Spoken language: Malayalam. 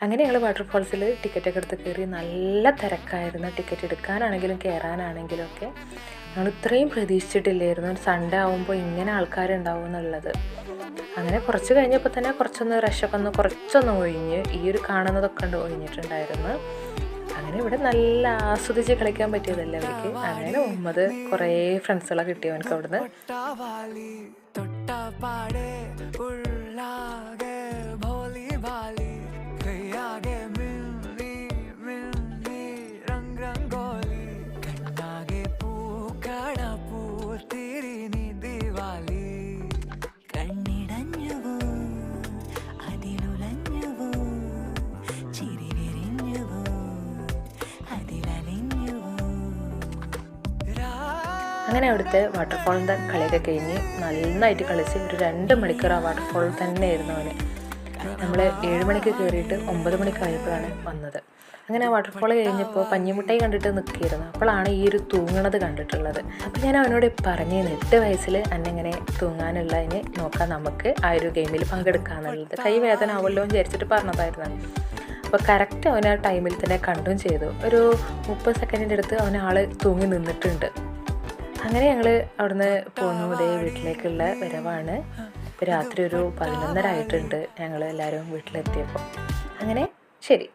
അങ്ങനെ ഞങ്ങൾ വാട്ടർഫോൾസിൽ ടിക്കറ്റൊക്കെ എടുത്ത് കയറി. നല്ല തിരക്കായിരുന്നു, ടിക്കറ്റ് എടുക്കാനാണെങ്കിലും കയറാനാണെങ്കിലും ഒക്കെ. ഞങ്ങൾ ഇത്രയും പ്രതീക്ഷിച്ചിട്ടില്ലായിരുന്നു സൺഡേ ആകുമ്പോൾ ഇങ്ങനെ ആൾക്കാരുണ്ടാവും എന്നുള്ളത്. അങ്ങനെ കുറച്ച് കഴിഞ്ഞപ്പോൾ തന്നെ കുറച്ചൊന്ന് ഒഴിഞ്ഞ് ഈ ഒരു കാണുന്നതൊക്കെ ഒഴിഞ്ഞിട്ടുണ്ടായിരുന്നു. അങ്ങനെ ഇവിടെ നല്ല ആസ്വദിച്ച് കളിക്കാൻ പറ്റിയതല്ലേ അവർക്ക്. അങ്ങനെ മുഹമ്മദ് കുറേ ഫ്രണ്ട്സുകളെ കിട്ടി അവനക്ക് അവിടുന്ന്. അങ്ങനെ അവിടുത്തെ വാട്ടർഫോളിൻ്റെ കളിയൊക്കെ കഴിഞ്ഞ് നന്നായിട്ട് കളിച്ച് ഒരു 2 മണിക്കൂർ ആ വാട്ടർഫോളിൽ തന്നെയായിരുന്നു അവന്. നമ്മൾ 7 മണിക്ക് കയറിയിട്ട് 9 മണിക്കായപ്പോഴാണ് വന്നത്. അങ്ങനെ ആ വാട്ടർഫോൾ കഴിഞ്ഞപ്പോൾ പഞ്ഞിമുട്ടായി കണ്ടിട്ട് നിൽക്കിയിരുന്നു. അപ്പോഴാണ് ഈ ഒരു തൂങ്ങണത് കണ്ടിട്ടുള്ളത്. അപ്പോൾ ഞാൻ അവനോട് പറഞ്ഞു, 8 വയസ്സിൽ എന്നെങ്ങനെ തൂങ്ങാനുള്ളതിന് നോക്കാം, നമുക്ക് ആ ഒരു ഗെയിമിൽ പങ്കെടുക്കാമെന്നുള്ളത്. കൈ വേദന ആവുമല്ലോ എന്ന് വിചാരിച്ചിട്ട് പറഞ്ഞതായിരുന്നു. അപ്പോൾ കറക്റ്റ് അവൻ ആ ടൈമിൽ തന്നെ കണ്ടും ചെയ്തു. ഒരു 30 സെക്കൻഡിൻ്റെ അടുത്ത് അവൻ തൂങ്ങി നിന്നിട്ടുണ്ട്. അങ്ങനെ ഞങ്ങൾ അവിടുന്ന് പോന്നു. ഇതേ വീട്ടിലേക്കുള്ള വരവാണ്. ഇപ്പോൾ രാത്രി ഒരു 11:30 ആയിട്ടുണ്ട് ഞങ്ങൾ എല്ലാവരും വീട്ടിലെത്തിയപ്പോൾ. അങ്ങനെ ശരി.